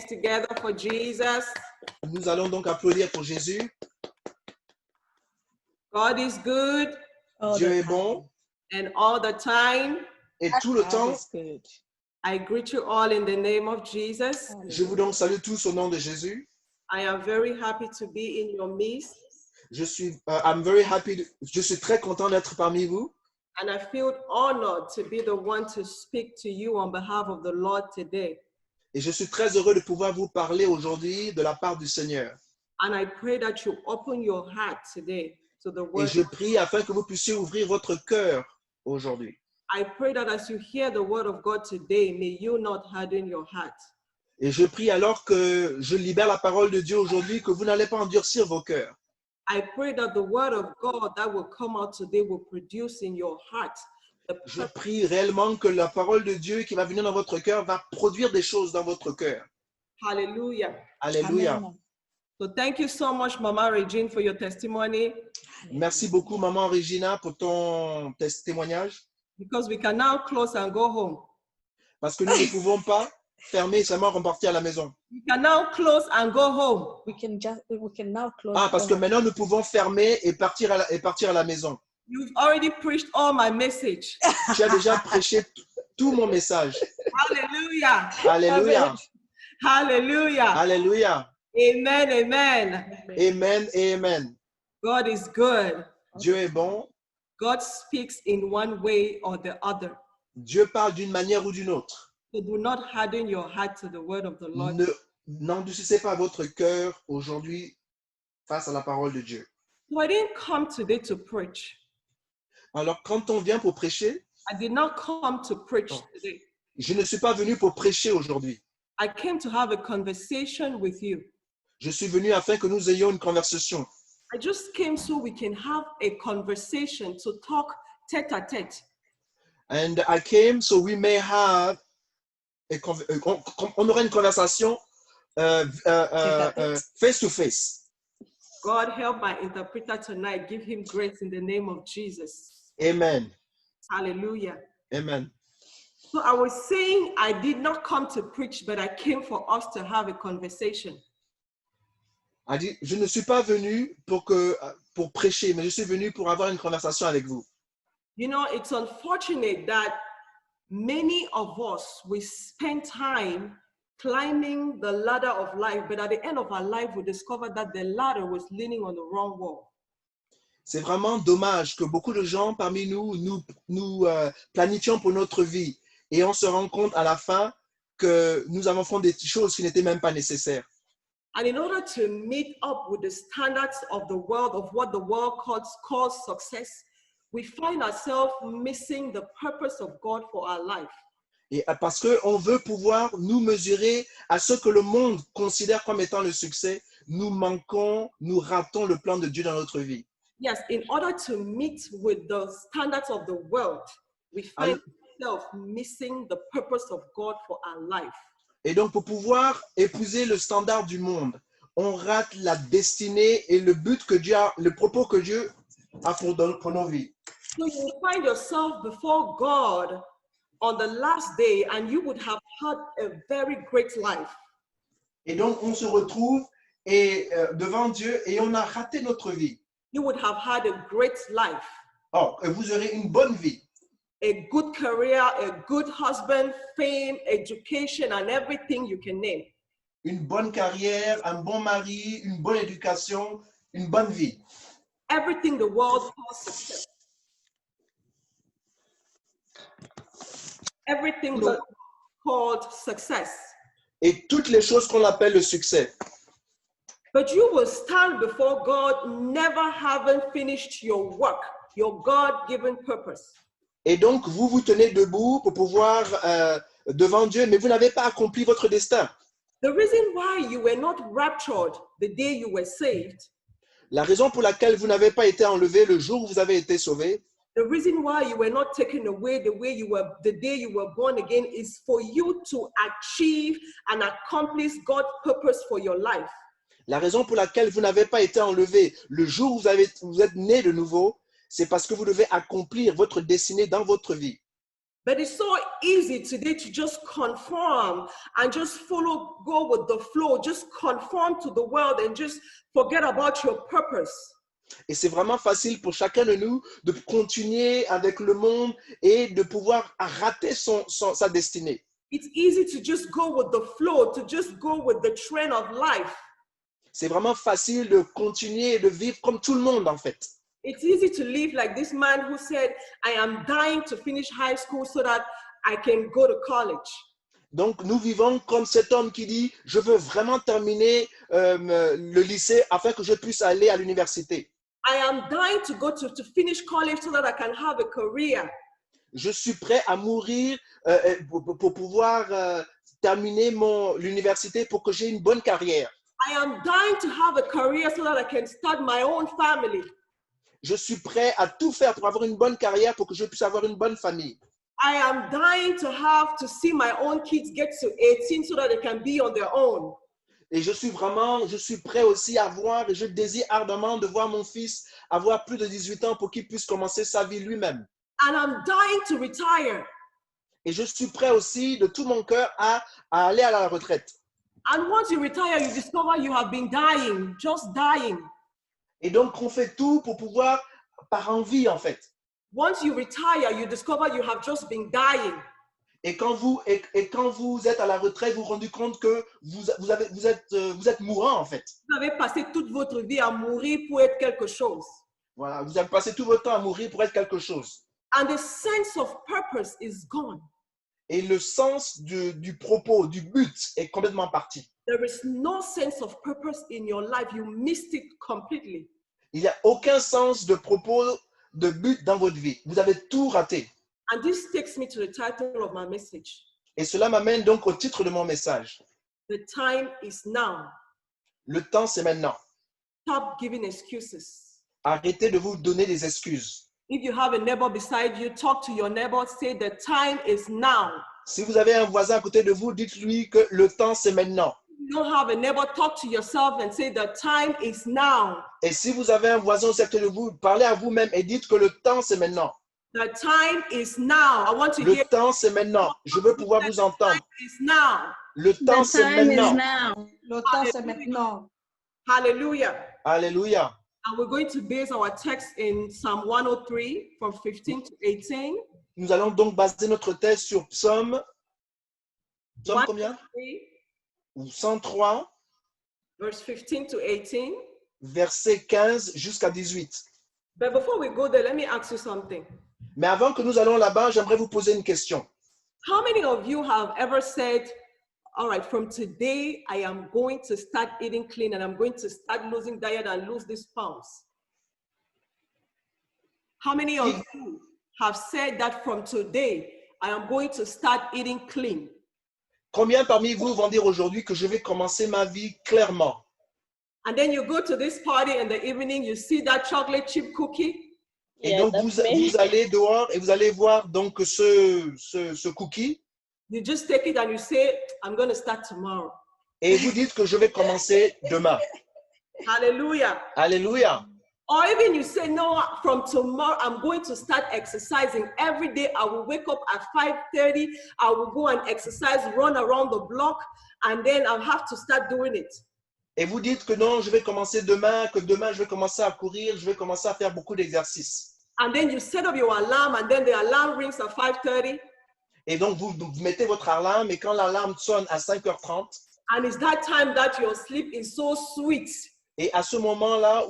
Together for Jesus. Nous allons donc applaudir pour Jésus. God is good Dieu est bon and all the time. et tout le temps. I greet you all in the name of Jesus. Je vous donc salue tous au nom de Jésus. I am very happy to be in your midst. I'm very happy. Je suis très content d'être parmi vous. And I feel honored to be the one to speak to you on behalf of the Lord today. Et je suis très heureux de pouvoir vous parler aujourd'hui de la part du Seigneur. And I pray that you open your heart today to the Et word. je prie afin que vous puissiez ouvrir votre cœur aujourd'hui. I pray that as you hear the word of God today, may you not harden your heart. Et je prie alors que je libère la parole de Dieu aujourd'hui, que vous n'allez pas endurcir vos cœurs. I pray that the word of God that will come out today will produce in your heart the Je prie réellement que la parole de Dieu qui va venir dans votre cœur va produire des choses dans votre cœur. Hallelujah. Alléluia. So thank you so much, Mama Regine, for your testimony. Merci beaucoup, Maman Regina, pour ton témoignage. Because we can now close and go home. Parce que nous ne pouvons pas fermer et seulement repartir à la maison. We can now close and go home. We can now close. Ah, parce que maintenant nous pouvons fermer et partir à la maison. You've already preached all my message. Tu as déjà prêché tout mon message. Hallelujah. Alléluia. Hallelujah. Alléluia. Amen. Amen. Amen et amen. God is good. Dieu est bon. God speaks in one way or the other. Dieu parle d'une manière ou d'une autre. So do not harden your heart to the word of the Lord. N'endurcissez pas votre cœur aujourd'hui face à la parole de Dieu. So I didn't come today to preach. Alors, quand on vient pour prêcher, I did not come to preach today. je ne suis pas venu pour prêcher aujourd'hui. I came to have a conversation with you. Je suis venu afin que nous ayons une conversation. I just came so we can have a conversation to talk tête à tête. And I came so we may have on aura une conversation face to face. God help my interpreter tonight. Give him grace in the name of Jesus. Amen. Hallelujah. Amen. So I was saying I did not come to preach, but I came for us to have a conversation. Je ne suis pas venu pour prêcher, mais je suis venu pour avoir une conversation avec vous. You know, it's unfortunate that many of us, we spend time climbing the ladder of life, but at the end of our life, we discovered that the ladder was leaning on the wrong wall. C'est vraiment dommage que beaucoup de gens parmi nous planifions pour notre vie et on se rend compte à la fin que nous avons fait des choses qui n'étaient même pas nécessaires. And in order to meet up with the standards of the world, of what the world calls success, we find ourselves missing the purpose of God for our life. Et parce qu'on veut pouvoir nous mesurer à ce que le monde considère comme étant le succès, nous ratons le plan de Dieu dans notre vie. Yes, in order to meet with the standards of the world, we find ourselves missing the purpose of God for our life. Et donc, pour pouvoir épouser le standard du monde, on rate la destinée et le but que Dieu a, le propos que Dieu a pour nos vies. So you find yourself before God on the last day and you would have had a very great life. Et donc, on se retrouve devant Dieu et on a raté notre vie. You would have had a great life. Oh, et vous aurez une bonne vie. A good career, a good husband, fame, education, and everything you can name. Une bonne carrière, un bon mari, une bonne éducation, une bonne vie. Everything the world calls success. Everything the world called success. Et toutes les choses qu'on appelle le succès. But you will stand before God never having finished your work, your God-given purpose. Et donc, vous vous tenez debout pour pouvoir devant Dieu, mais vous n'avez pas accompli votre destin. The reason why you were not raptured the day you were saved, la raison pour laquelle vous n'avez pas été enlevé le jour où vous avez été sauvé, the reason why you were not taken away the day you were born again is for you to achieve and accomplish God's purpose for your life. La raison pour laquelle vous n'avez pas été enlevé le jour où vous êtes né de nouveau, c'est parce que vous devez accomplir votre destinée dans votre vie. But it's so easy today to just conform and just go with the flow, just conform to the world and just forget about your purpose. Et c'est vraiment facile pour chacun de nous de continuer avec le monde et de pouvoir rater sa destinée. It's easy to just go with the flow, to just go with the trend of life. C'est vraiment facile de continuer et de vivre comme tout le monde en fait. It's easy to live like this man who said, I am dying to finish high school so that I can go to college. Donc, nous vivons comme cet homme qui dit, je veux vraiment terminer le lycée afin que je puisse aller à l'université. I am dying to go to finish college so that I can have a career. Je suis prêt à mourir pour pouvoir terminer l'université pour que j'ai une bonne carrière. I am dying to have a career so that I can start my own family. Je suis prêt à tout faire pour avoir une bonne carrière pour que je puisse avoir une bonne famille. I am dying to see my own kids get to 18 so that they can be on their own. Et je suis prêt aussi à voir, et je désire ardemment de voir mon fils avoir plus de 18 ans pour qu'il puisse commencer sa vie lui-même. And I'm dying to retire. Et je suis prêt aussi de tout mon cœur à aller à la retraite. And once you retire, you discover you have been dying, just dying. Et donc, on fait tout pour pouvoir, par envie en fait. Once you retire, you discover you have just been dying. Et quand vous êtes à la retraite, vous vous rendez compte que vous êtes mourant en fait. Vous avez passé toute votre vie à mourir pour être quelque chose. Voilà, vous avez passé tout votre temps à mourir pour être quelque chose. And the sense of purpose is gone. Et le sens du propos, du but est complètement parti. There is no sense of purpose in your life. You missed it completely. Il n'y a aucun sens de propos, de but dans votre vie. Vous avez tout raté. And this takes me to the title of my message. Et cela m'amène donc au titre de mon message. The time is now. Le temps, c'est maintenant. Stop giving excuses. Arrêtez de vous donner des excuses. If you have a neighbor beside you, talk to your neighbor. Say the time is now. Si vous avez un voisin à côté de vous, dites-lui que le temps, c'est maintenant. If you don't have a neighbor, talk to yourself and say the time is now. Et si vous avez un voisin au côté de vous, parlez à vous-même et dites que le temps, c'est maintenant. The time is now. I want to Le hear. temps, c'est maintenant. Je veux pouvoir vous entendre. The time is now. Le temps, The c'est time is maintenant. now. Le temps, c'est maintenant. Hallelujah. Alléluia. And we're going to base our text in Psalm 103 from 15 to 18. Nous allons donc baser notre thèse sur Psaume combien? 103, 103, verse 15 to 18. verset 15 jusqu'à 18. But before we go there, let me ask you something. Mais avant que nous allons là-bas, j'aimerais vous poser une question. How many of you have ever said, all right, from today, I am going to start eating clean and I'm going to start losing diet and lose these pounds? How many of you have said that from today, I am going to start eating clean? Combien parmi vous vont dire aujourd'hui que je vais commencer ma vie clairement? And then you go to this party in the evening, you see that chocolate chip cookie. Et Yeah, donc, that's vous me. allez dehors et vous allez voir donc ce cookie You just take it and you say, I'm going to start tomorrow. et vous dites que je vais commencer demain. Hallelujah. Alléluia. Or even you say, no, from tomorrow, I'm going to start exercising. Every day I will wake up at 5:30. I will go and exercise, run around the block, and then I'll have to start doing it. Et vous dites que non, je vais commencer demain, que demain je vais commencer à courir, je vais commencer à faire beaucoup d'exercices. And then you set up your alarm, and then the alarm rings at 5:30. Et donc, vous mettez votre alarme et quand l'alarme sonne à 5h30, And it's that time that your sleep is so sweet. et à ce moment-là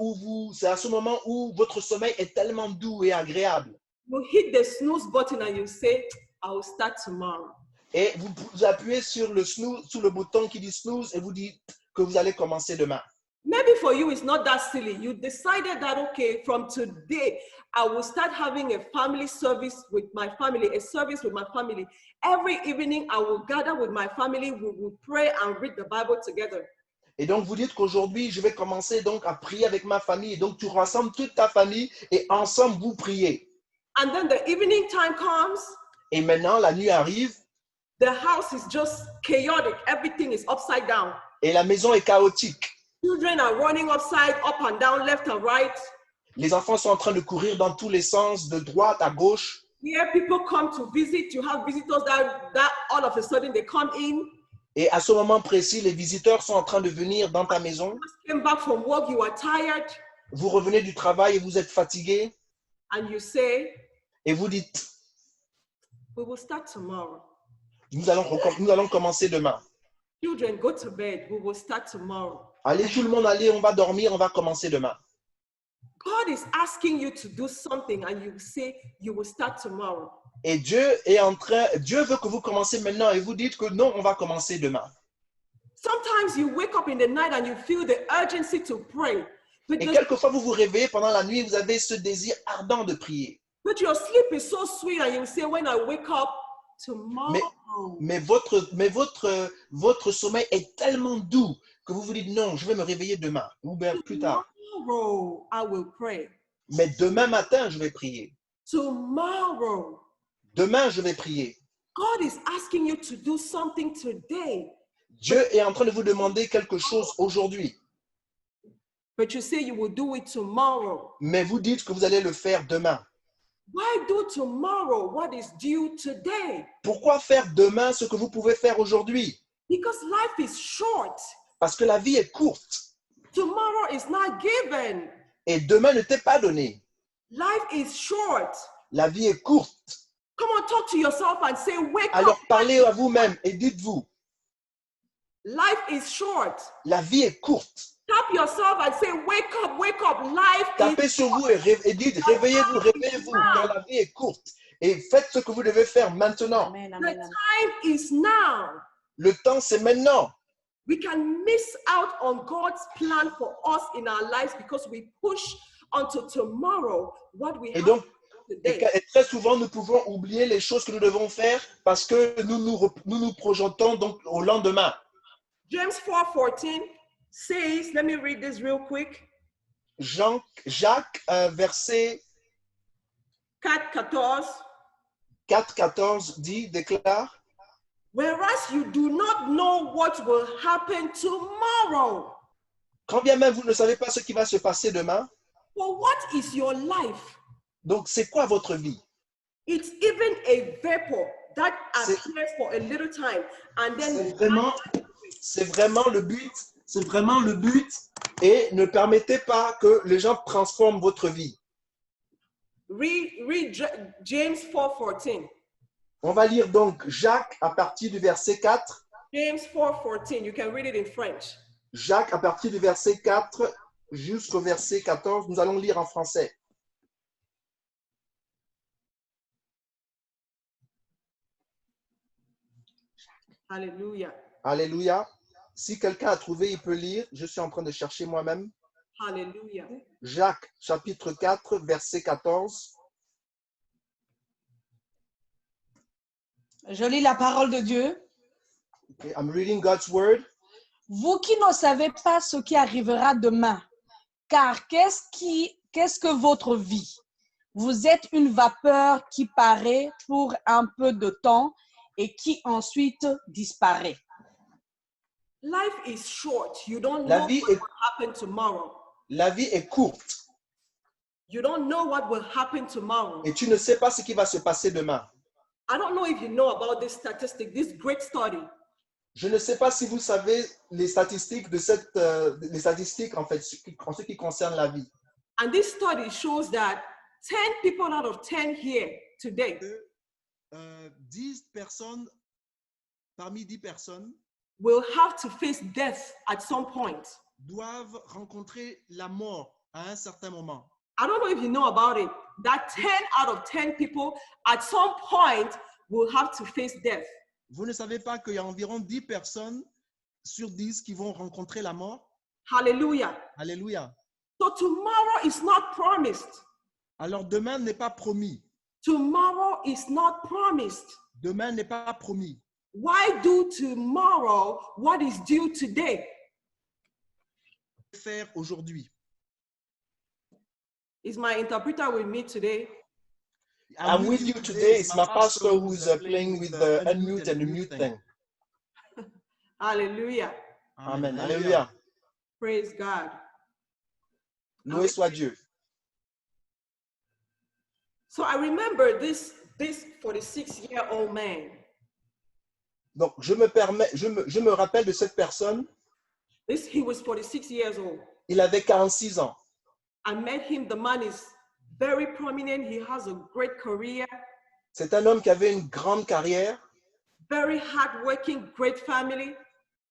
c'est à ce moment où votre sommeil est tellement doux et agréable. You hit the snooze button and you say, I will start tomorrow. Et vous appuyez sur le bouton qui dit snooze et vous dites que vous allez commencer demain. Maybe for you, it's not that silly. You decided that, okay, from today, I will start having a family service with my family, a service with my family. Every evening, I will gather with my family. We will pray and read the Bible together. Et donc, vous dites qu'aujourd'hui, je vais commencer donc à prier avec ma famille. Et donc, tu rassembles toute ta famille et ensemble, vous priez. And then the evening time comes. Et maintenant, la nuit arrive The house is just chaotic. Everything is upside down. et la maison est chaotique. Children are running up and down, left and right. Les enfants sont en train de courir dans tous les sens, de droite à gauche. Here people come to visit. You have visitors that all of a sudden they come in. Et à ce moment précis, les visiteurs sont en train de venir dans ta maison. Just came back from work, you are tired, Vous revenez du travail et vous êtes fatigué. and you say, Et vous dites, we will start tomorrow. nous allons commencer demain. Children, go to bed. We will start tomorrow. Allez, tout le monde, allez, on va dormir, on va commencer demain. God is asking you to do something, and you say you will start tomorrow. Et Dieu veut que vous commenciez maintenant et vous dites que non, on va commencer demain. Sometimes you wake up in the night and you feel the urgency to pray, but, Et quelquefois, vous vous réveillez pendant la nuit, vous avez ce désir ardent de prier. but your sleep is so sweet, and you say, when I wake up tomorrow, Mais votre sommeil est tellement doux que vous vous dites non, je vais me réveiller demain ou bien plus tard. tomorrow I will pray. Mais demain matin, je vais prier. Tomorrow. Demain, je vais prier. God is asking you to do something today, Dieu est en train de vous demander quelque chose aujourd'hui. but you say you will do it tomorrow. Mais vous dites que vous allez le faire demain. Why do tomorrow what is due today? Pourquoi faire demain ce que vous pouvez faire aujourd'hui? Because life is short. Parce que la vie est courte. Tomorrow is not given. Et demain ne t'est pas donné. Life is short. La vie est courte. Come on, talk to yourself and say, wake Alors up. parlez à vous-même et dites-vous, Life is short. la vie est courte. Tap yourself and say, wake up, wake up. Life Tapez is sur vous et dites, réveillez-vous, réveillez-vous, car la vie est courte. Et faites ce que vous devez faire maintenant. Amen, the amen, amen. time is now. Le temps, c'est maintenant. We can miss out on God's plan for us in our lives because we push until tomorrow what we Et have donc, today. et très souvent, nous pouvons oublier les choses que nous devons faire parce que nous projetons donc au lendemain. James 4:14 says, let me read this real quick. Jacques, verset 4:14. 4-14 déclare, Whereas you do not know what will happen tomorrow. quand bien même vous ne savez pas ce qui va se passer demain, For what is your life? donc c'est quoi votre vie? It's even a vapor that C'est- appears for a little time and then C'est vraiment le but. C'est vraiment le but. Et ne permettez pas que les gens transforment votre vie. read James 4:14. On va lire donc Jacques à partir du verset 4. James 4:14. You can read it in French. Jacques à partir du verset 4 jusqu'au verset 14. Nous allons lire en français. Hallelujah. Alléluia. Si quelqu'un a trouvé, il peut lire. Je suis en train de chercher moi-même. Hallelujah. Jacques chapitre 4 verset 14. Je lis la parole de Dieu. Okay, I'm reading God's word. Vous qui ne savez pas ce qui arrivera demain, car qu'est-ce que votre vie? Vous êtes une vapeur qui paraît pour un peu de temps et qui ensuite disparaît. Life is short. You don't La know vie what est- will happen tomorrow. La vie est courte You don't know what will happen tomorrow. et tu ne sais pas ce qui va se passer demain. I don't know if you know about this statistic, this great study. Je ne sais pas si vous savez les statistiques les statistiques en fait en ce qui concerne la vie. And this study shows that 10 people out of 10 here today 10 personnes, parmi 10 personnes, will have to face death at some point. doivent rencontrer la mort à un certain moment. I don't know if you know about it, that 10 out of 10 people at some point will have to face death. Vous ne savez pas qu'il y a environ 10 personnes sur 10 qui vont rencontrer la mort? Hallelujah. Alléluia. So tomorrow is not promised. Alors demain n'est pas promis. Tomorrow is not promised. Demain n'est pas promis. Why do tomorrow what is due today? Faire aujourd'hui. Is my interpreter with me today? I'm with you today. It's my pastor who's playing with the unmute and the mute thing. Hallelujah. Amen. Alléluia. Praise God. Loué soit Dieu. So I remember this this 46-year-old man, Donc, je me rappelle de cette personne. he was 46 years old. Il avait 46 ans. I met him. The man is very prominent. He has a great career, C'est un homme qui avait une grande carrière. very hardworking, great family,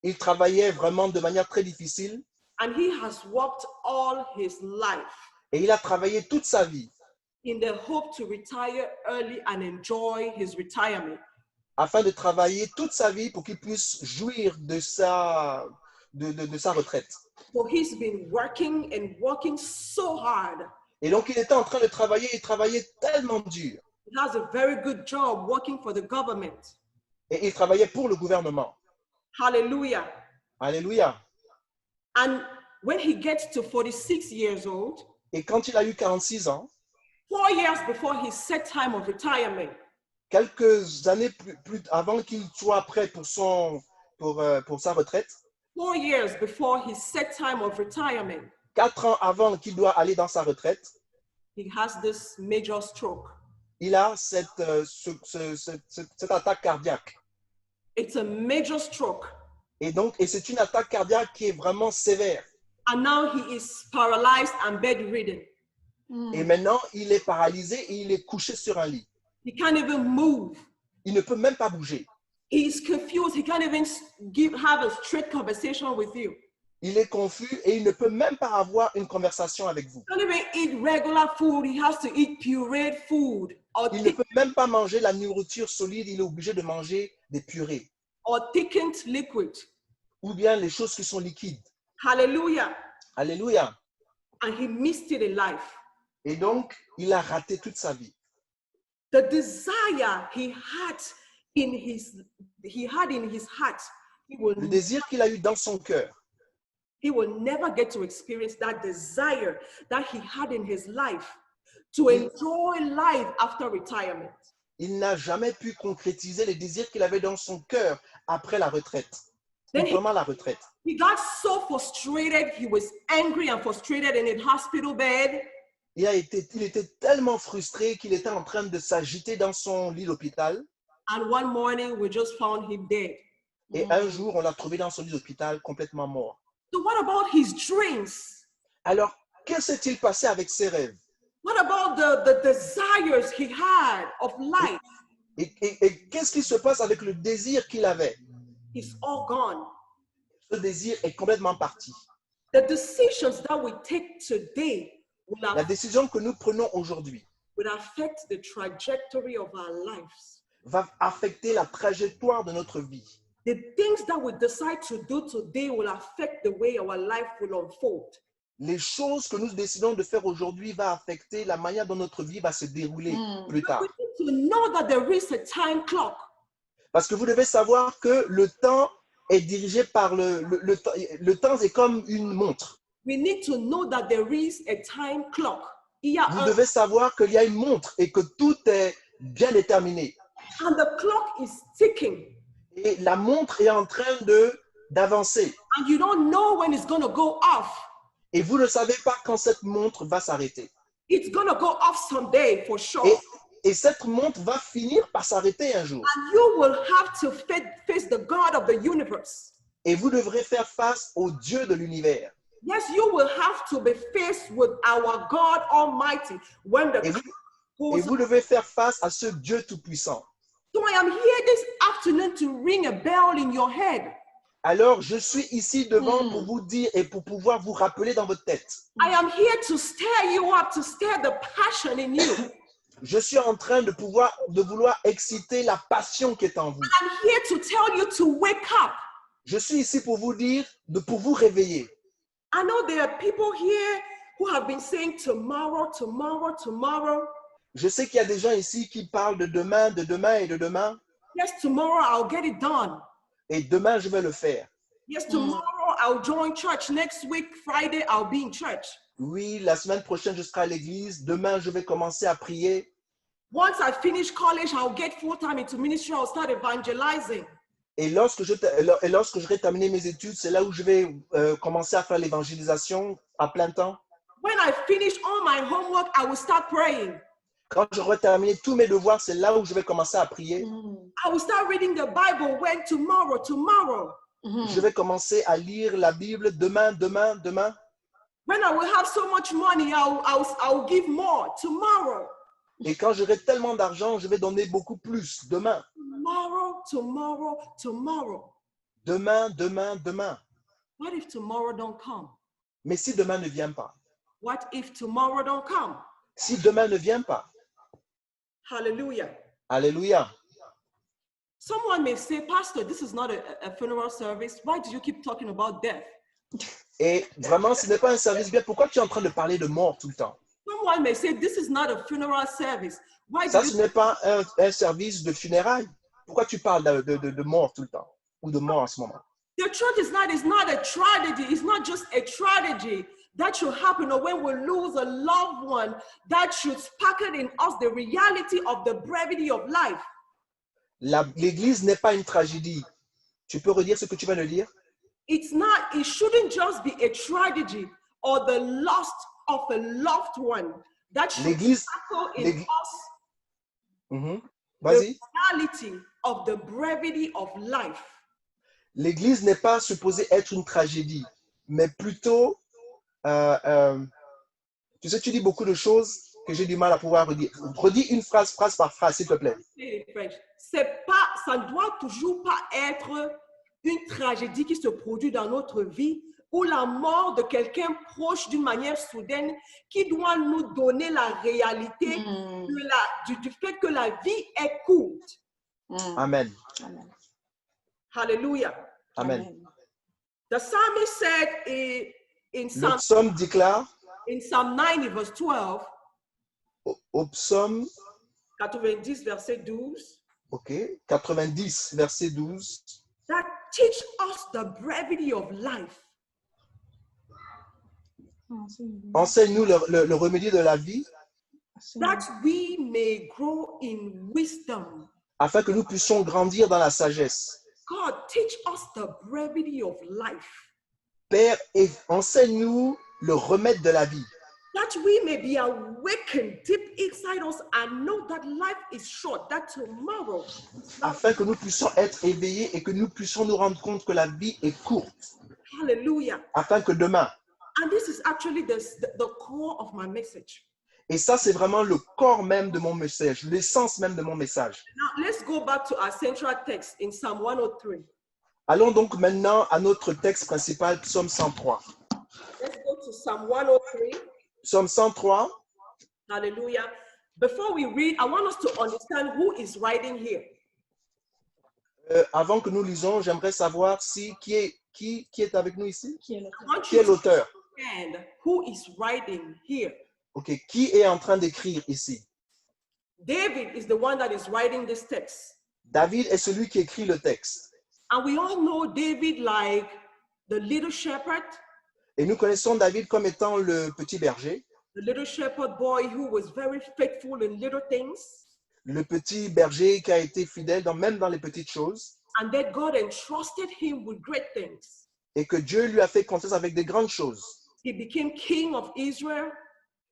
Il travaillait vraiment de manière très difficile and he has worked all his life et il a travaillé toute sa vie in the hope to retire early and enjoy his retirement. afin de travailler toute sa vie pour qu'il puisse jouir de sa retraite. So he's been working and working so hard. Et donc, il était en train de travailler, il travaillait tellement dur. He has a very good job working for the government. Et il travaillait pour le gouvernement. Hallelujah. Alléluia. And when he gets to 46 years old, Et quand il a eu 46 ans, 4 years before his set time of retirement, quelques années plus avant qu'il soit prêt pour sa retraite, 4 years before his set time of retirement, 4 ans avant qu'il doit aller dans sa retraite, he has this major stroke. il a cette attaque cardiaque. It's a major stroke. Et c'est une attaque cardiaque qui est vraiment sévère. And now he is paralyzed and bedridden. Et maintenant, il est paralysé et il est couché sur un lit. He can't even move. Il ne peut même pas bouger. He's confused. He can't even have a straight conversation with you. Il est confus et il ne peut même pas avoir une conversation avec vous. He can't even eat regular food. He has to eat pureed food Il ne peut même pas manger la nourriture solide. Il est obligé de manger des purées or thickened liquid. ou bien les choses qui sont liquides. Hallelujah. Alléluia. And he missed it in life. Et donc, il a raté toute sa vie. The desire he had in his heart, Le désir qu'il a eu dans son cœur, he will never get to experience that desire that he had in his life to enjoy life after retirement. il n'a jamais pu concrétiser les désirs qu'il avait dans son cœur après la retraite. Then Vraiment la retraite. he got so frustrated. He was angry and frustrated in a hospital bed. Il était tellement frustré qu'il était en train de s'agiter dans son lit d'hôpital. And one morning, we just found him dead. Et un jour, on l'a trouvé dans son lit d'hôpital complètement mort. So what about his dreams? Alors, que s'est-il passé avec ses rêves? What about the desires he had of life? Et qu'est-ce qui se passe avec le désir qu'il avait? It's all gone. Ce désir est complètement parti. The decisions that we take today La décision que nous prenons aujourd'hui will affect the trajectory of our lives. va affecter la trajectoire de notre vie. The things that we decide to do today will affect the way our life will unfold. Les choses que nous décidons de faire aujourd'hui vont affecter la manière dont notre vie va se dérouler plus tard. We need to know that there is a time clock. Parce que vous devez savoir que le temps est dirigé par le temps est comme une montre. We need to know that there is a time clock. Il y a Vous devez savoir qu'il y a une montre et que tout est bien déterminé. and the clock is ticking. Et la montre est en train d'avancer. And you don't know when it's going to go off. Et vous ne savez pas quand cette montre va s'arrêter. It's going to go off someday for sure. Et cette montre va finir par s'arrêter un jour. And you will have to face the God of the universe. Et vous devrez faire face au Dieu de l'univers. Yes, you will have to be faced with our God Almighty when the Et clock vous goes off. devez faire face à ce Dieu tout-puissant. So I am here this afternoon to ring a bell in your head. Alors, je suis ici devant pour vous dire et pour pouvoir vous rappeler dans votre tête. I am here to stir you up, to stir the passion in you. Je suis en train de vouloir exciter la passion qui est en vous. I'm here to tell you to wake up. Je suis ici pour vous dire, pour vous réveiller. I know there are people here who have been saying tomorrow, tomorrow, tomorrow. Je sais qu'il y a des gens ici qui parlent de demain et de demain. Yes, tomorrow I'll get it done. Et demain, je vais le faire. Yes, tomorrow I'll join church. Next week, Friday, I'll be in church. Oui, la semaine prochaine, je serai à l'église. Demain, je vais commencer à prier. Once I finish college, I'll get full-time into ministry. I'll start evangelizing. Et lorsque j'aurai terminé mes études, c'est là où je vais commencer à faire l'évangélisation à plein temps. When I finish all my homework, I will start praying. Quand j'aurai terminé tous mes devoirs, c'est là où je vais commencer à prier. I will start reading the Bible when tomorrow. Je vais commencer à lire la Bible demain. When I will have so much money, I will give more tomorrow. Et quand j'aurai tellement d'argent, je vais donner beaucoup plus demain. Tomorrow. Demain. What if tomorrow don't come? Mais si demain ne vient pas? What if tomorrow don't come? Si demain ne vient pas? Hallelujah. Alléluia. Someone may say, Pastor, this is not a funeral service. Why do you keep talking about death? Et vraiment, ce n'est pas un service bien. Pourquoi tu es en train de parler de mort tout le temps? Someone may say, this is not a funeral service. Why Ça, do ce n'est pas un service de funérailles. Pourquoi tu parles de mort tout le temps? Ou de mort en ce moment? The truth is not a tragedy. It's not just a tragedy that should happen, or when we lose a loved one, that should sparkle in us the reality of the brevity of life. L'église n'est pas une tragédie. Tu peux redire ce que tu viens de dire? It shouldn't just be a tragedy or the loss of a loved one that should L'église, sparkle in us the Vas-y. reality of the brevity of life. L'église n'est pas supposée être une tragédie, mais plutôt, tu sais, tu dis beaucoup de choses que j'ai du mal à pouvoir redire. Redis une phrase par phrase, s'il te plaît. Ça ne doit toujours pas être une tragédie qui se produit dans notre vie ou la mort de quelqu'un proche d'une manière soudaine qui doit nous donner la réalité du fait que la vie est courte. Amen. Hallelujah. Amen. The psalmist said in Le psaume déclare, in Psalm 90, verse 12, au psaume 90, verset 12, 90, verset 12, that teach us the brevity of life. enseigne-nous le remède de la vie, That we may grow in wisdom. afin que nous puissions grandir dans la sagesse. God, teach us the brevity of life. Père, enseigne-nous le remède de la vie, That we may be awakened deep inside us and know that life is short, that tomorrow. afin que nous puissions être éveillés et que nous puissions nous rendre compte que la vie est courte, Hallelujah. afin que demain, And this is actually the core of my message. et ça c'est vraiment le corps même de mon message, l'essence même de mon message. Now, let's go back to our central text in Psalm 103. Allons donc maintenant à notre texte principal, Psaume 103. Let's go to Psalm 103. Psaume 103, Hallelujah. Before we read, I want us to understand who is writing here. avant que nous lisons, j'aimerais savoir qui est avec nous ici? Qui est le- I want Qui you est to l'auteur? understand who is writing here. Ok, qui est en train d'écrire ici? David is the one that is writing this text. David est celui qui écrit le texte. And we all know David like the little shepherd, Et nous connaissons David comme étant le petit berger, the little shepherd boy who was very faithful in little things. le petit berger qui a été fidèle même dans les petites choses, And that God entrusted him with great things. et que Dieu lui a fait confiance avec des grandes choses. He became king of Israel.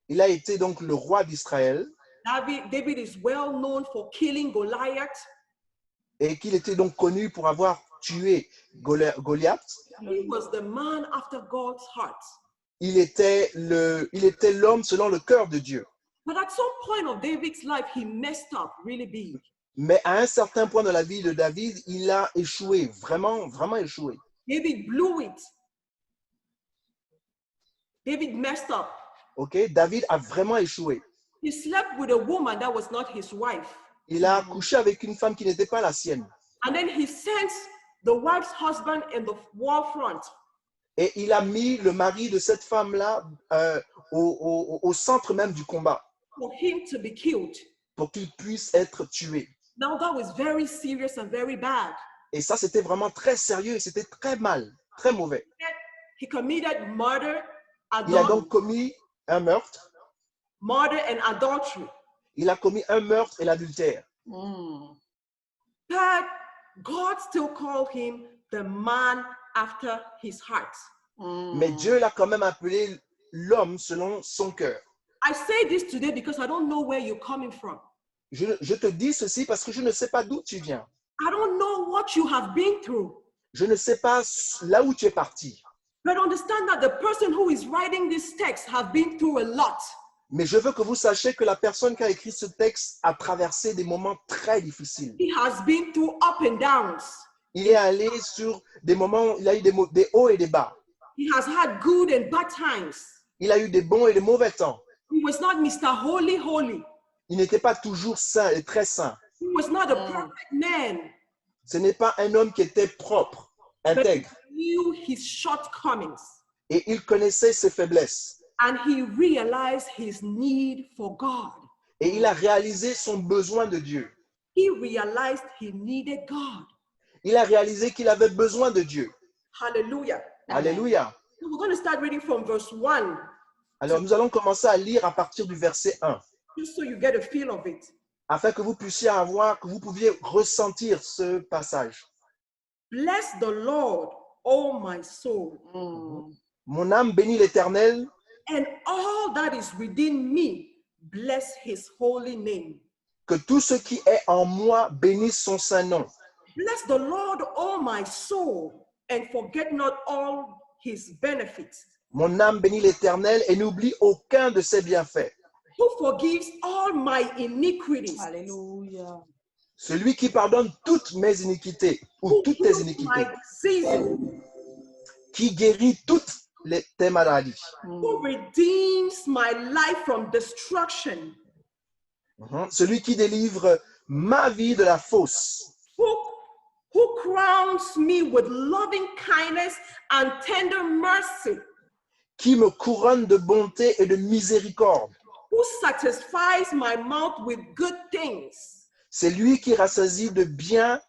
Il a été donc le roi d'Israël, David is well known for killing Goliath. et qu'il était donc connu pour avoir tué Goliath. He was the man after God's heart. Il était l'homme selon le cœur de Dieu. But at some point of David's life, he messed up really big. Mais à un certain point de la vie de David, il a échoué, vraiment, vraiment échoué. David blew it. David messed up. Ok, David a vraiment échoué. He slept with a woman that was not his wife. Il a couché avec une femme qui n'était pas la sienne. And then he sent the wife's husband in the war front. Et il a mis le mari de cette femme-là au centre même du combat For him to be killed. pour qu'il puisse être tué. Now that was very serious and very bad. Et ça, c'était vraiment très sérieux et c'était très mal, très mauvais. He committed murder, Il a donc commis un meurtre. murder and adultery. Il a commis un meurtre et l'adultère. But God still called him the man after his heart. Mais Dieu l'a quand même appelé l'homme selon son cœur. I say this today because I don't know where you're coming from. Je te dis ceci parce que je ne sais pas d'où tu viens. I don't know what you have been through. Je ne sais pas là où tu es parti. But understand that the person who is writing this text have been through a lot. Mais je veux que vous sachiez que la personne qui a écrit ce texte a traversé des moments très difficiles. He has been through up and downs. Il est allé sur des moments, il a eu des hauts et des bas. He has had good and bad times. Il a eu des bons et des mauvais temps. He was not Mr. Holy, holy. Il n'était pas toujours saint et très saint. He was not a perfect man. Ce n'est pas un homme qui était propre, But intègre. he knew his shortcomings. Et il connaissait ses faiblesses. And he realized his need for God. Et il a réalisé son besoin de Dieu. He realized he needed God. Il a réalisé qu'il avait besoin de Dieu. Hallelujah. Alléluia. So we're going to start reading from verse 1, Alors nous allons commencer à lire à partir du verset 1, just so you get a feel of it. afin que vous puissiez que vous pouviez ressentir ce passage. Bless the Lord, O my soul, Mon âme bénit l'Éternel, and all that is within me, bless his holy name. que tout ce qui est en moi bénisse son saint nom. Bless the Lord, O my soul, and forget not all his benefits, Mon âme bénit l'Éternel et n'oublie aucun de ses bienfaits. who forgives all my iniquities, Alléluia. Celui qui pardonne toutes mes iniquités ou who toutes tes heals iniquités, my diseases, qui guérit toutes tes maladies, who redeems my life from destruction, celui qui délivre ma vie de la fosse, who crowns me with loving kindness and tender mercy, qui me couronne de bonté et de miséricorde. who satisfies my mouth with good things, C'est lui qui rassasie de bien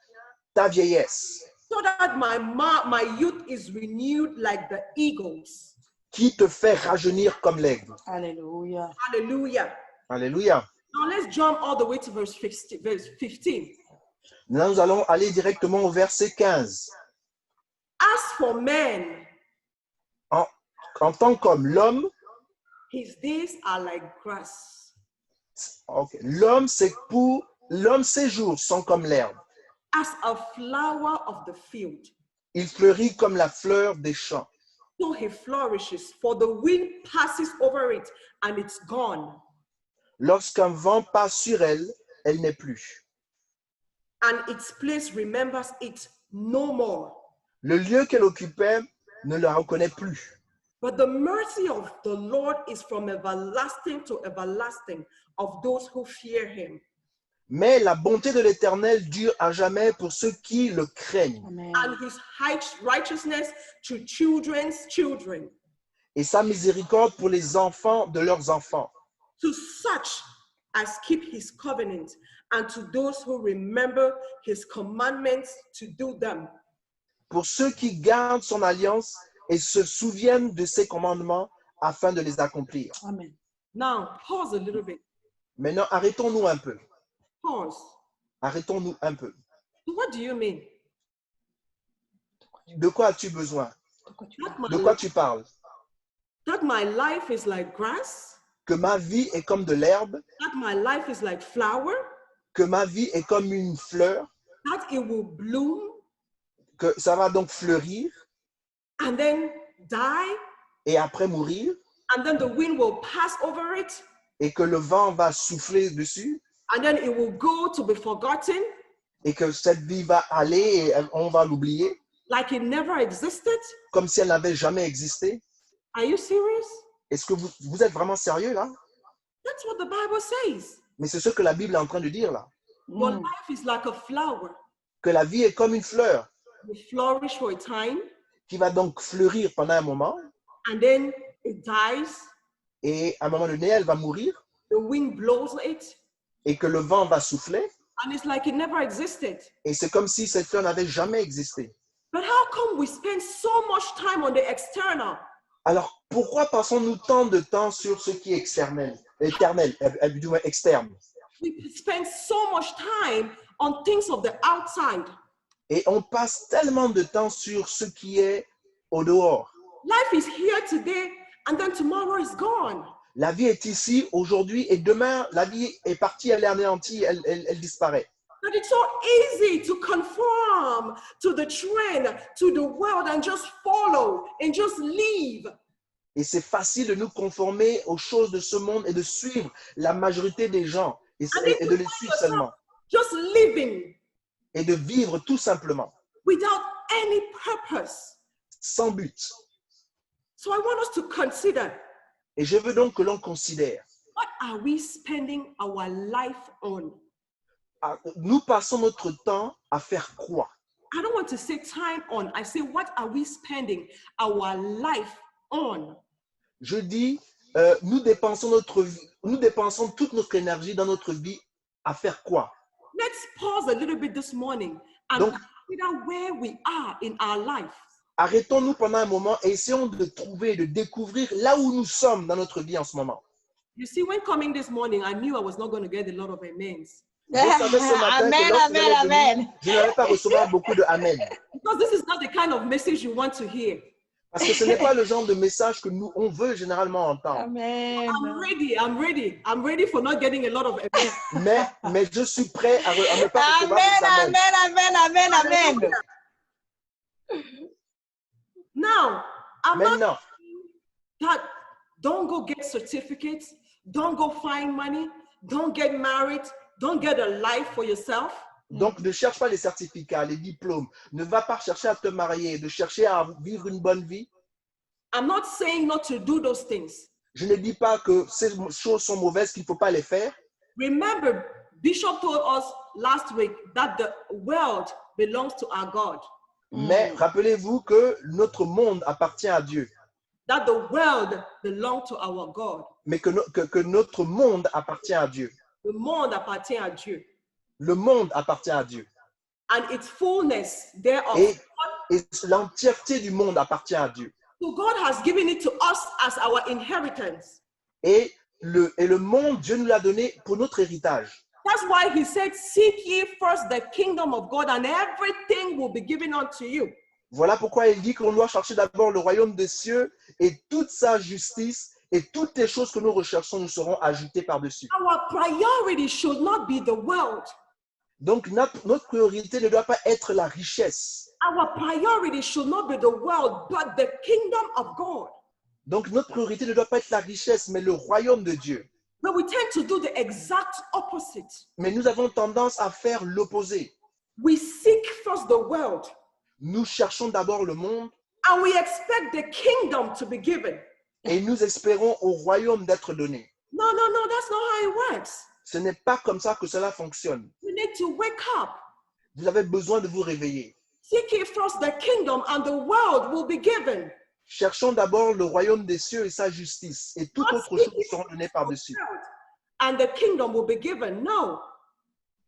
ta vieillesse, so that my youth is renewed like the eagles. qui te fait rajeunir comme l'aigle. Alléluia. Hallelujah. Alléluia. Now let's jump all the way to verse 15. Là, nous allons aller directement au verset 15. As for man, En tant qu'homme, l'homme, his days are like grass. l'homme, ses jours sont comme l'herbe. As a flower of the field, Il fleurit comme la fleur des champs. so he flourishes, for the wind passes over it and it's gone, Lorsqu'un vent passe sur elle, elle n'est plus. and its place remembers it no more. Le lieu qu'elle occupait ne la reconnaît plus. But the mercy of the Lord is from everlasting to everlasting of those who fear him. Mais la bonté de l'Éternel dure à jamais pour ceux qui le craignent. Amen. And his righteousness to children's children, Et sa miséricorde pour les enfants de leurs enfants. to such as keep his covenant, and to those who remember his commandments to do them. Pour ceux qui gardent son alliance et se souviennent de ses commandements afin de les accomplir. Amen. Now, pause a little bit. Maintenant, arrêtons-nous un peu. Pause. Arrêtons-nous un peu. So what do you mean? De quoi as-tu besoin? That De my, quoi tu parles? that my life is like grass? Que ma vie est comme de l'herbe? That my life is like flower? Que ma vie est comme une fleur? That it will bloom Que ça va donc fleurir and then die? et après mourir? And then the wind will pass over it? Et que le vent va souffler dessus? And then it will go to be forgotten? Et que cette vie va aller et on va l'oublier? Like it never existed? Comme si elle n'avait jamais existé? Are you serious? Est-ce que vous êtes vraiment sérieux là? That's what the Bible says. Mais c'est ce que la Bible est en train de dire là. Your life is like a flower. Que la vie est comme une fleur You flourish for a time, qui va donc fleurir pendant un moment and then it dies. et à un moment donné, elle va mourir The wind blows it, et que le vent va souffler and it's like it never existed. et c'est comme si cette fleur n'avait jamais existé. But how come we spend so much time on the external? Alors, pourquoi passons-nous tant de temps sur ce qui est éternel, du moins externe? We spend so much time on things of the outside. Et on passe tellement de temps sur ce qui est au dehors. Life is here today, and then tomorrow is gone. La vie est ici, aujourd'hui, et demain, la vie est partie, elle est anéantie, elle disparaît. That it's so easy to conform to the trend, to the world, and just follow and just leave. Et c'est facile de nous conformer aux choses de ce monde et de suivre la majorité des gens et And then de you les find suivre yourself seulement just living et de vivre tout simplement, without any purpose. sans but. So I want us to consider, Et je veux donc que l'on considère, what are we spending our life on? nous passons notre temps à faire quoi? I don't want to say time on. I say, what are we spending our life on? Je dis, nous dépensons toute notre énergie dans notre vie à faire quoi? Let's pause a little bit this morning and Donc, consider where we are in our life. arrêtons-nous pendant un moment et essayons de trouver, de découvrir là où nous sommes dans notre vie en ce moment. You see, when coming this morning, I knew I was not going to get a lot of amens. Je savais ce matin que lorsque j'allais venir, je n'allais pas recevoir beaucoup de Amen. Because this is not the kind of message you want to hear. Parce que ce n'est pas le genre de message que nous, on veut généralement entendre. Amen. I'm ready for not getting a lot of amens. Mais je suis prêt à ne pas recevoir Amen, des Amen. amen, amen, amen. Now, I'm not Maintenant, that don't go get certificates, don't go find money, don't get married, don't get a life for yourself. donc ne cherche pas les certificats, les diplômes. Ne va pas chercher à te marier, de chercher à vivre une bonne vie. I'm not saying not to do those things. Je ne dis pas que ces choses sont mauvaises, qu'il ne faut pas les faire. Remember, Bishop told us last week that the world belongs to our God. Mais rappelez-vous que notre monde appartient à Dieu. That the world belongs to our God. Mais que notre monde appartient à Dieu. Le monde appartient à Dieu. Le monde appartient à Dieu. And its fullness thereof. Et l'entièreté du monde appartient à Dieu. So God has given it to us as our inheritance. Et le monde, Dieu nous l'a donné pour notre héritage. That's why he said, seek ye first the kingdom of God and everything will be given unto you. Voilà pourquoi il dit qu'on doit chercher d'abord le royaume des cieux et toute sa justice et toutes les choses que nous recherchons nous seront ajoutées par-dessus. Our priority should not be the world. Donc notre priorité ne doit pas être la richesse. Our priority should not be the world, but the kingdom of God. Donc notre priorité ne doit pas être la richesse, mais le royaume de Dieu. But we tend to do the exact opposite. Mais nous avons tendance à faire l'opposé. We seek first the world Nous cherchons d'abord le monde and we expect the kingdom to be given. et nous espérons au royaume d'être donné. No, that's not how it works. Ce n'est pas comme ça que cela fonctionne. You need to wake up. Vous avez besoin de vous réveiller. Seek ye first the kingdom and the world will be given. Cherchons d'abord le royaume des cieux et sa justice, et toute autre chose sera donnée par-dessus. And the kingdom will be given. No.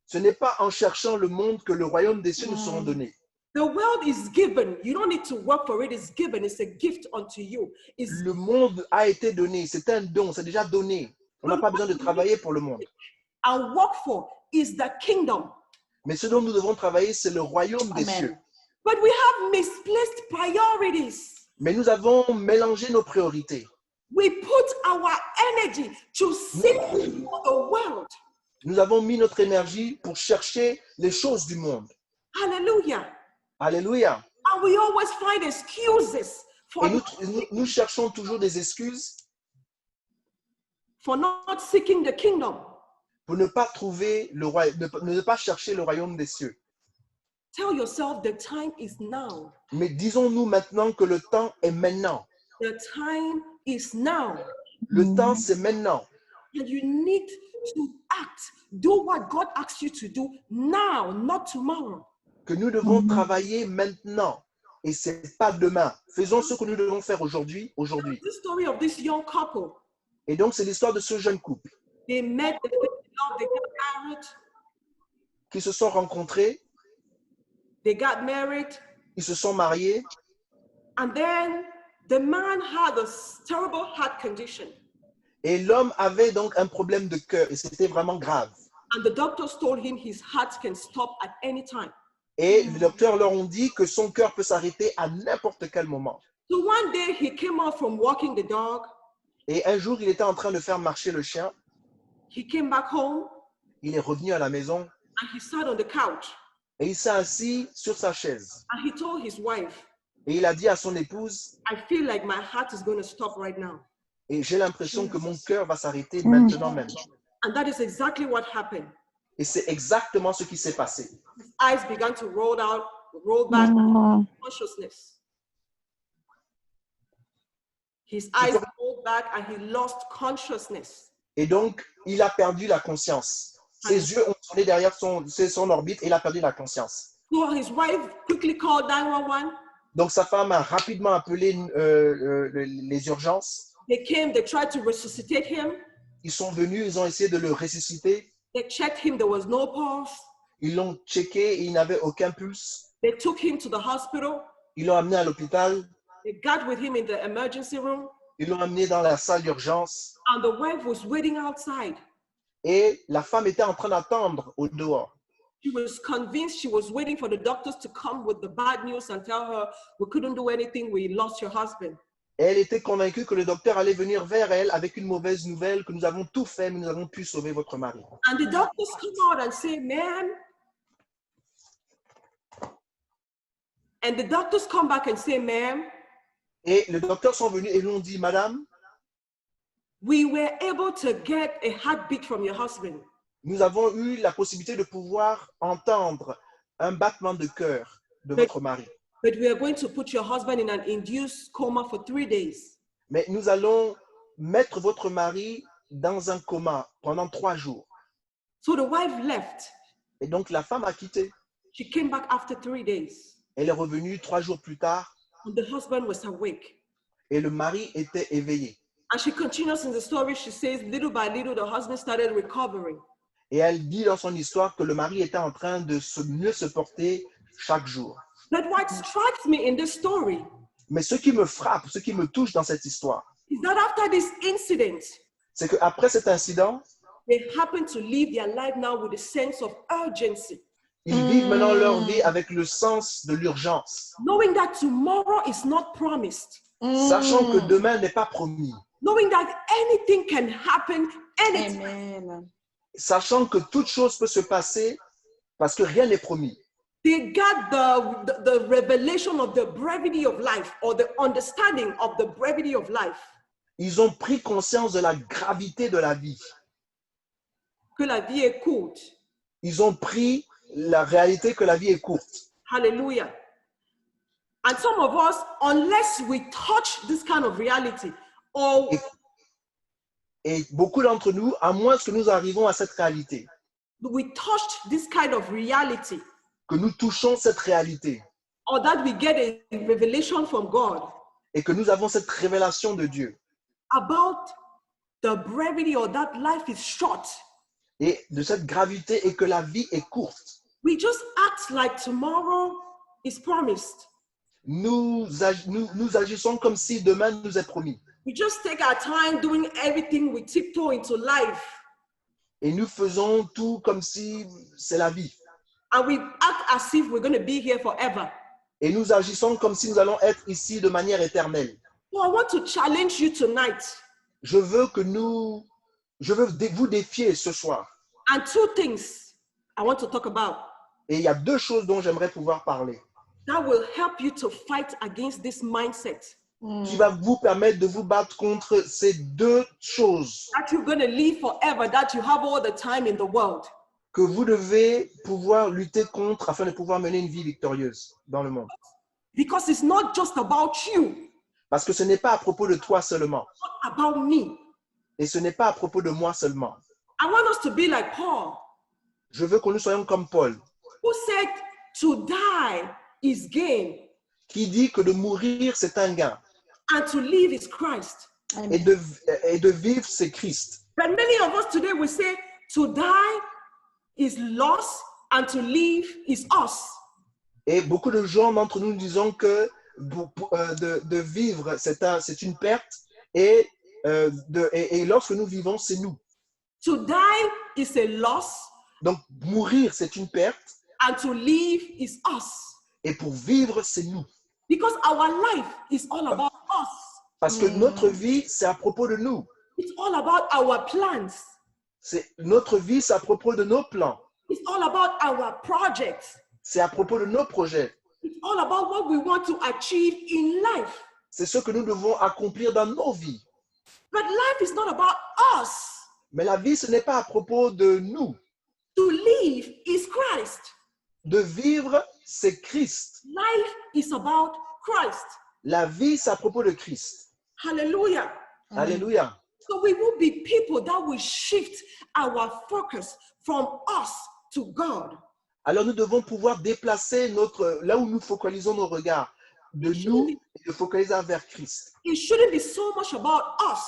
Ce n'est pas en cherchant le monde que le royaume des cieux nous seront donnés. The world is given. You don't need to work for it. It's given. It's a gift unto you. It's, Le monde a été donné, c'est un don, c'est déjà donné. On n'a pas besoin de travailler pour le monde. and work for is the kingdom. Mais ce dont nous devons travailler, c'est le royaume des Amen. cieux. But we have misplaced priorities. Mais nous avons mélangé nos priorités. We put our energy to seek for the world. Nous avons mis notre énergie pour chercher les choses du monde. Hallelujah. Alléluia. And we always find excuses for, Et nous cherchons toujours des excuses for not seeking the kingdom. pour ne pas trouver le royaume, ne pas chercher le royaume des cieux. Tell yourself the time is now. Mais disons-nous maintenant que le temps est maintenant. The time is now. Le temps, c'est maintenant. And you need to act. Do what God asks you to do now, not tomorrow. Que nous devons travailler maintenant. Et ce n'est pas demain. Faisons ce que nous devons faire aujourd'hui, aujourd'hui. The story of this young couple. Et donc, c'est l'histoire de ce jeune couple They met, they fell in love, they got married. qui se sont rencontrés, They got married. ils se sont mariés. And then the man had a terrible heart condition. Et l'homme avait donc un problème de cœur et c'était vraiment grave. And the doctors told him his heart can stop at any time. Et les docteurs leur ont dit que son cœur peut s'arrêter à n'importe quel moment. So one day he came out from walking the dog. Et un jour, il était en train de faire marcher le chien. He came back home Il est revenu à la maison and he sat on the couch et il s'est assis sur sa chaise. and he told his wife, Et il a dit à son épouse, I feel like my heart is going to stop right now. et j'ai l'impression que mon cœur va s'arrêter maintenant même. And that is exactly what happened. Et c'est exactement ce qui s'est passé. His eyes began to roll back consciousness. His eyes rolled back and he lost consciousness. Et donc, il a perdu la conscience. Ses yeux ont tourné derrière son orbite et il a perdu la conscience. So his wife quickly called 911. Donc, sa femme a rapidement appelé les urgences. They came, they tried to resuscitate him. Ils sont venus, ils ont essayé de le ressusciter. They checked him, there was no pulse. Ils l'ont checké et il n'avait aucun pulse. They took him to the hospital. Ils l'ont amené à l'hôpital. They got with him in the emergency room. Ils l'ont amené dans la salle d'urgence. And the wife was waiting outside. Et la femme était en train d'attendre au dehors. She was convinced, she was waiting for the doctors to come with the bad news and tell her, we couldn't do anything, we lost your husband. Et elle était convaincue que le docteur allait venir vers elle avec une mauvaise nouvelle, que nous avons tout fait, mais nous avons pu sauver votre mari. And the doctors come out and say, ma'am. And the doctors come back and say, ma'am, Et les docteurs sont venus et lui ont dit, madame, we were able to get a heartbeat from your husband. nous avons eu la possibilité de pouvoir entendre un battement de cœur de votre mari. But we are going to put your husband in an induced coma for 3 days. Mais nous allons mettre votre mari dans un coma pendant 3 jours. So the wife left. Et donc la femme a quitté. She came back after 3 days. Elle est revenue 3 jours plus tard And the husband was awake. et le mari était éveillé. And she continues in the story. She says, little by little, the husband started recovering. Et elle dit dans son histoire que le mari était en train de mieux se porter chaque jour. But what strikes me in this story Mais ce qui me frappe, ce qui me touche dans cette histoire, is that after this incident, c'est qu'après cet incident, they happen to live their life now with a sense of urgency, ils vivent maintenant leur vie avec le sens de l'urgence, knowing that tomorrow is not promised, sachant que demain n'est pas promis, knowing that anything can happen anytime. Amen. sachant que toute chose peut se passer parce que rien n'est promis. They got the revelation of the brevity of life, or the understanding of the brevity of life. Ils ont pris conscience de la gravité de la vie. Que la vie est courte. Ils ont pris la réalité que la vie est courte. Hallelujah. And some of us, unless we touch this kind of reality, or Et beaucoup d'entre nous, à moins que nous arrivons à cette réalité, we touched this kind of reality, que nous touchons cette réalité or that we get a revelation from God et que nous avons cette révélation de Dieu about the brevity, or that life is short, et de cette gravité et que la vie est courte, we just act like tomorrow is promised. nous agissons comme si demain nous est promis. We just take our time doing everything, we tiptoe into life, Et nous faisons tout comme si c'est la vie. and we act as if we're going to be here forever. Et nous agissons comme si nous allons être ici de manière éternelle. So I want to challenge you tonight. Je veux vous défier ce soir. And 2 things I want to talk about Et il y a 2 choses dont j'aimerais pouvoir parler, that will help you to fight against this mindset qui va vous permettre de vous battre contre ces 2 choses that you're going to live forever, that you have all the time in the world. que vous devez pouvoir lutter contre afin de pouvoir mener une vie victorieuse dans le monde. Because it's not just about you, Parce que ce n'est pas à propos de toi seulement. not about me. Et ce n'est pas à propos de moi seulement. I want us to be like Paul, Je veux que nous soyons comme Paul, who said to die is gain qui dit que de mourir, c'est un gain. and to live is Christ. Et de vivre, c'est Christ. But many of us today will say to die is loss and to live is us. Et beaucoup de gens d'entre nous disons que de vivre, c'est une perte. Et lorsque nous vivons, c'est nous. To die is a loss Donc, mourir, c'est une perte. and to live is us. Et pour vivre, c'est nous. Because our life is all about us. Parce que notre vie, c'est à propos de nous. It's all about our plans. Notre vie, c'est à propos de nos plans. It's all about our projects. C'est à propos de nos projets. It's all about what we want to achieve in life. C'est ce que nous devons accomplir dans nos vies. But life is not about us. Mais la vie, ce n'est pas à propos de nous. To live is Christ. De vivre, c'est Christ. Life is about Christ. La vie, c'est à propos de Christ. Hallelujah. Alléluia. So we will be people that will shift our focus from us to God. Alors nous devons pouvoir déplacer là où nous focalisons nos regards, de nous et de focaliser vers Christ. It shouldn't be so much about us,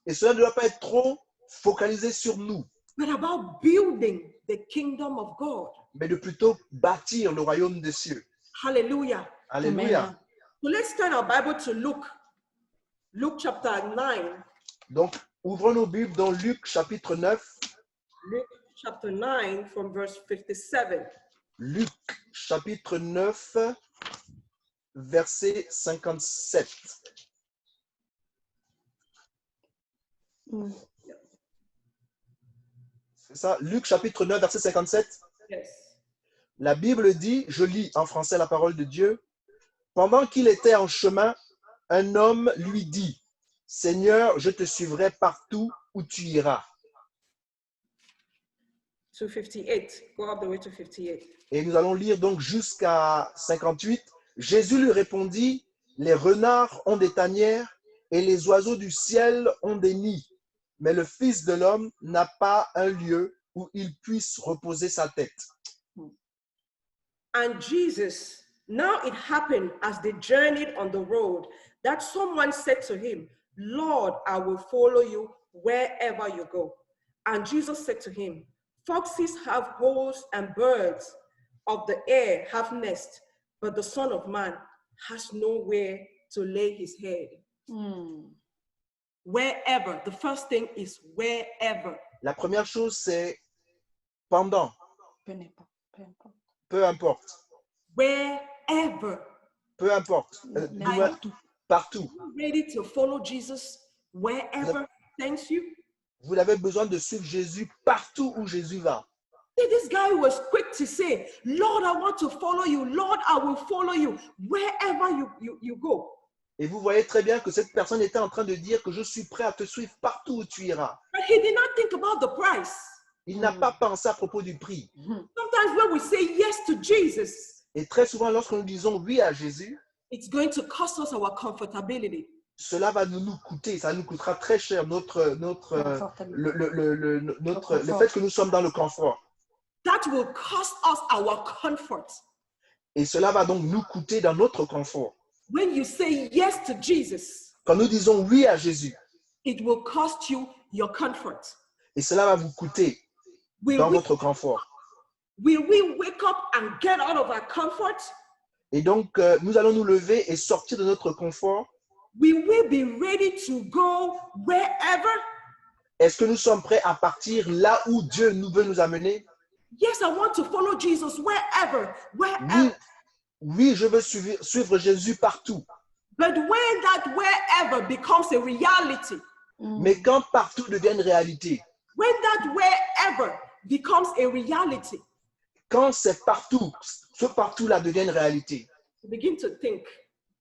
Et cela ne doit pas être trop focalisé sur nous, but about building the kingdom of God. mais de plutôt bâtir le royaume des cieux. Hallelujah. Alléluia. So let's turn our Bible to Luke chapter 9. Donc, ouvrons nos Bibles dans Luc chapitre 9. Luke chapter 9 from verse 57. Luc chapitre 9, verset 57. C'est ça, Luc chapitre 9, verset 57. Yes. La Bible dit, je lis en français la parole de Dieu, « Pendant qu'il était en chemin, un homme lui dit, « Seigneur, je te suivrai partout où tu iras. » 258. Go up the way to 58. Et nous allons lire donc jusqu'à 58. Jésus lui répondit, « Les renards ont des tanières et les oiseaux du ciel ont des nids, mais le Fils de l'homme n'a pas un lieu où il puisse reposer sa tête. » And Jesus, now it happened as they journeyed on the road that someone said to him, Lord, I will follow you wherever you go. And Jesus said to him, foxes have holes and birds of the air have nests, but the Son of Man has nowhere to lay his head. Wherever. The first thing is wherever. La première chose, c'est pendant, peu importe. Wherever. Peu importe. Partout. Ready to follow Jesus wherever sends you? Vous avez besoin de suivre Jésus partout où Jésus va. See, this guy was quick to say, Lord, I want to follow you. Lord, I will follow you wherever you go. Et vous voyez très bien que cette personne était en train de dire que je suis prêt à te suivre partout où tu iras. But he did not think about the price. Il n'a pas pensé à propos du prix. Sometimes when we say yes to Jesus, Et très souvent, lorsque nous disons oui à Jésus, it's going to cost us our comfortability. cela va nous coûter, ça nous coûtera très cher le fait que nous sommes dans le confort. That will cost us our comfort. Et cela va donc nous coûter dans notre confort. When you say yes to Jesus, Quand nous disons oui à Jésus, it will cost you your comfort. et cela va vous coûter dans votre confort. Will we wake up and get out of our comfort? Et donc, nous allons nous lever et sortir de notre confort. Will we be ready to go wherever? Est-ce que nous sommes prêts à partir là où Dieu nous veut nous amener? Yes, I want to follow Jesus wherever. Oui, je veux suivre Jésus partout. But when that wherever becomes a reality, mais quand partout devient une réalité, when that wherever becomes a reality, quand c'est partout, ce partout-là devient une réalité, you begin to think,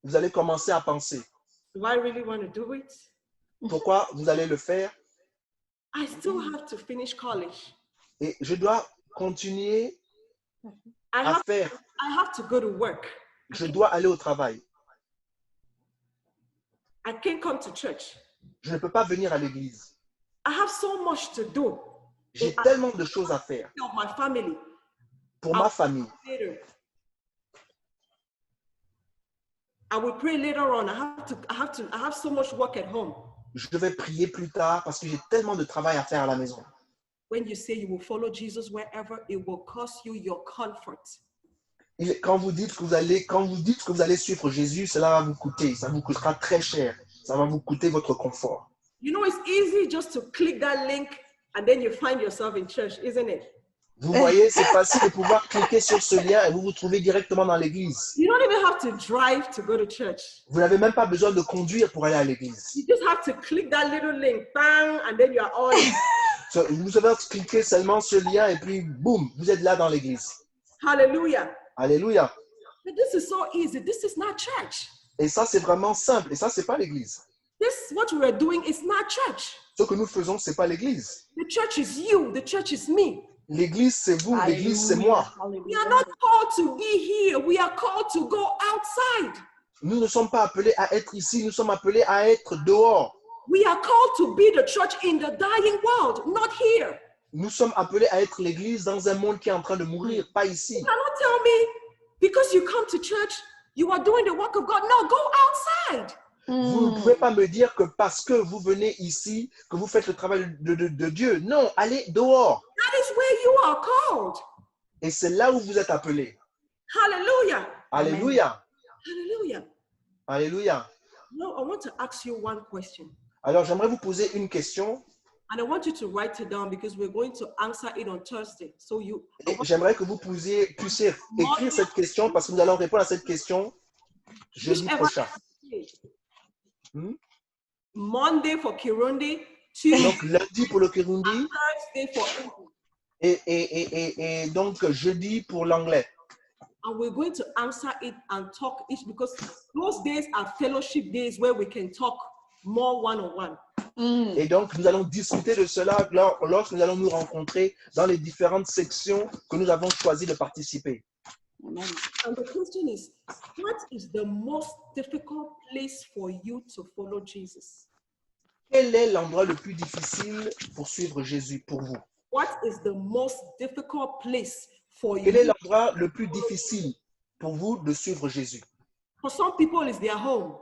vous allez commencer à penser. do I really want to do it? Pourquoi vous allez le faire? I still have to finish college. Et je dois continuer à faire. I have to go to work. Je dois aller au travail. I can't come to church. Je ne peux pas venir à l'église. I have so much to do. J'ai tellement de choses à faire Of my family. pour ma famille. Later. I will pray later on. I have so much work at home. Je vais prier plus tard parce que j'ai tellement de travail à faire à la maison. When you say you will follow Jesus wherever, it will cost you your comfort. Quand vous dites que vous allez suivre Jésus, cela va vous coûter. Ça vous coûtera très cher. Ça va vous coûter votre confort. You know, it's easy just to click that link and then you find yourself in church, isn't it? Vous voyez, c'est facile de pouvoir cliquer sur ce lien et vous vous trouvez directement dans l'église. You don't even have to drive to go to church. Vous n'avez même pas besoin de conduire pour aller à l'église. You just have to click that little link, bang, and then you are all in. Vous avez cliquer seulement ce lien et puis boum, vous êtes là dans l'église. Hallelujah. Alléluia. But this is so easy. This is not church. Et ça, c'est vraiment simple. Et ça, c'est pas l'église. This, what we are doing, is not church. Ce que nous faisons, c'est pas l'église. The church is you. The church is me. L'église, c'est vous. L'église, c'est moi. We are not called to be here. We are called to go outside. Nous ne sommes pas appelés à être ici. Nous sommes appelés à être dehors. We are called to be the church in the dying world, not here. Nous sommes appelés à être l'église dans un monde qui est en train de mourir, pas ici. You cannot tell me because you come to church, you are doing the work of God. No, go outside. Vous ne pouvez pas me dire que parce que vous venez ici, que vous faites le travail de Dieu. Non, allez dehors. That is where you are called. Et c'est là où vous êtes appelés. Hallelujah. Alléluia. Hallelujah. Alléluia. Now, I want to ask you one question. Alors, j'aimerais vous poser une question. And I want you to write it down because we're going to answer it on Thursday. So Et j'aimerais que vous puissiez écrire cette question parce que nous allons répondre à cette question jeudi prochain. Monday for Kirundi, Tuesday, Donc, lundi pour le Kirundi Thursday for English. et donc jeudi pour l'anglais. And we're going to answer it and talk each because those days are fellowship days where we can talk more one-on-one. Et donc, nous allons discuter de cela lorsque nous allons nous rencontrer dans les différentes sections que nous avons choisi de participer. And the question is, what is the most difficult place for you to follow Jesus? Quel est l'endroit le plus difficile pour suivre Jésus pour vous? What is the most difficult place for Quel est you? l'endroit le plus difficile pour vous de suivre Jésus? For some people, it's their home.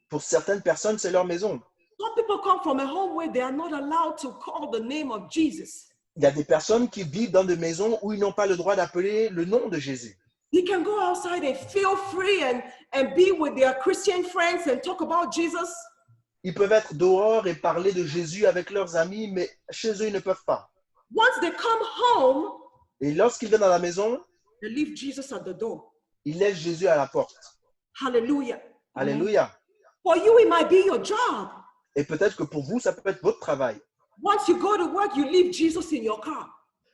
Pour certaines personnes, c'est leur maison. Some people come from a home where they are not allowed to call the name of Jesus. Il y a des personnes qui vivent dans des maisons où ils n'ont pas le droit d'appeler le nom de Jésus. They can go outside and feel free and be with their Christian friends and talk about Jesus. Ils peuvent être dehors et parler de Jésus avec leurs amis, mais chez eux, ils ne peuvent pas. Once they come home, Et lorsqu'ils viennent dans la maison, they leave Jesus at the door. ils laissent Jésus à la porte. Hallelujah. Alléluia. For you, it might be your job. Et peut-être que pour vous, ça peut être votre travail. Once you go to work, you leave Jesus in your car.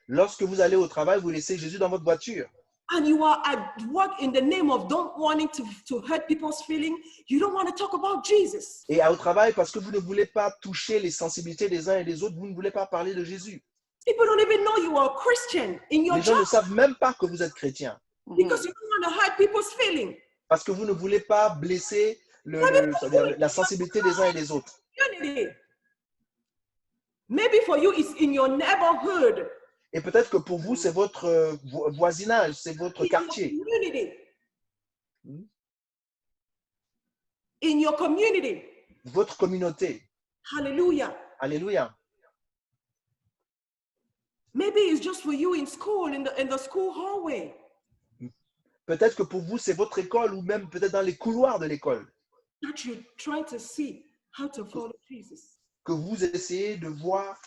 Lorsque vous allez au travail, vous laissez Jésus dans votre voiture. And you are at work in the name of don't wanting to hurt people's feelings. You don't want to talk about Jesus. Et au travail, parce que vous ne voulez pas toucher les sensibilités des uns et des autres, vous ne voulez pas parler de Jésus. People don't even know you are a Christian in your Les gens ne job savent même pas que vous êtes chrétien. because you don't want to hurt people's feelings. Parce que vous ne voulez pas blesser la sensibilité des uns et des autres. Unity. Maybe for you, it's in your neighborhood. Et peut-être que pour vous, c'est votre voisinage, c'est votre In your quartier. community. In your community. Votre communauté. Hallelujah. Alléluia. Maybe it's just for you in school, in the school hallway. Peut-être que pour vous, c'est votre école ou même peut-être dans les couloirs de l'école. That you're trying to see how to follow Jesus. Que vous essayez de voir,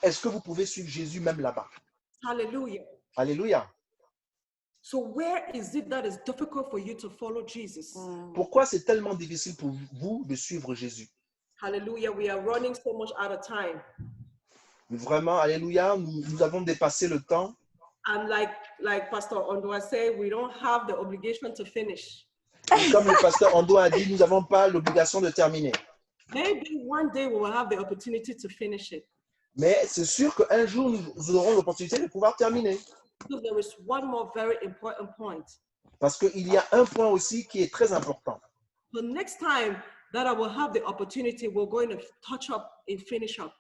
est-ce que vous pouvez suivre Jésus même là-bas? Hallelujah. Alléluia. So where is it that is difficult for you to follow Jesus? Pourquoi c'est tellement difficile pour vous de suivre Jésus? Hallelujah. We are running so much out of time. Vraiment, alléluia, nous avons dépassé le temps. And like Pastor Ondoa said, we don't have the obligation to finish. Et comme le pasteur Ando a dit, nous n'avons pas l'obligation de terminer. Maybe one day we will have the opportunity to finish it. Mais c'est sûr qu'un jour, nous aurons l'opportunité de pouvoir terminer. Because there is one more very important point. Parce qu'il y a un point aussi qui est très important. The next time that I will have the opportunity, we're going to touch up and finish up.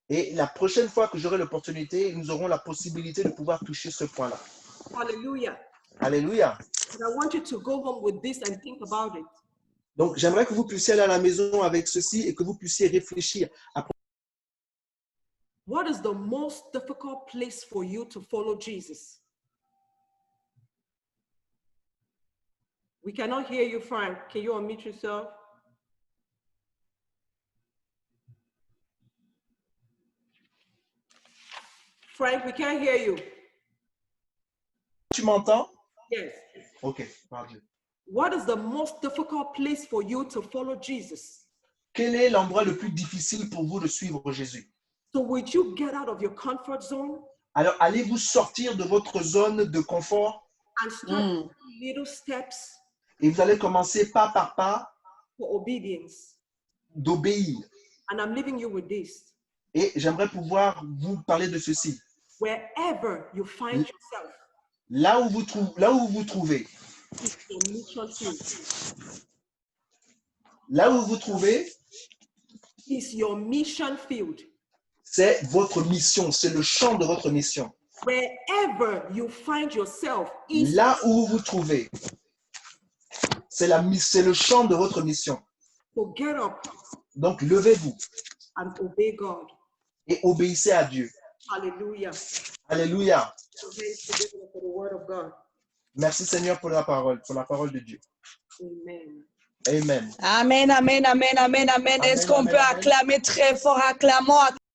Et la prochaine fois que j'aurai l'opportunité, nous aurons la possibilité de pouvoir toucher ce point-là. Hallelujah. Alléluia. And I want you to go home with this and think about it. Donc, j'aimerais que vous puissiez aller à la maison avec ceci et que vous puissiez réfléchir à What is the most difficult place for you to follow Jesus? We cannot hear you, Frank. Can you unmute yourself? Frank, we can't hear you. tu m'entends? Yes. Ok, pardon. What is the most difficult place for you to follow Jesus? Quel est l'endroit le plus difficile pour vous de suivre Jésus? So would you get out of your comfort zone Alors, allez-vous sortir de votre zone de confort and start taking little steps et vous allez commencer pas par pas for obedience? d'obéir. And I'm leaving you with this. Et j'aimerais pouvoir vous parler de ceci. Wherever you find yourself, Là où vous trouvez, it's your mission field. là où vous trouvez, It's your mission field. c'est votre mission, c'est le champ de votre mission. Wherever you find yourself is Là où vous trouvez, c'est le champ de votre mission. to get up Donc, levez-vous and obey God. et obéissez à Dieu. Hallelujah. Alléluia. So praise together for the word of God. Merci Seigneur pour la parole de Dieu. Amen. Amen. Amen, amen, amen, amen, amen. Est-ce qu'on Amen, peut amen. acclamer très fort, acclamons.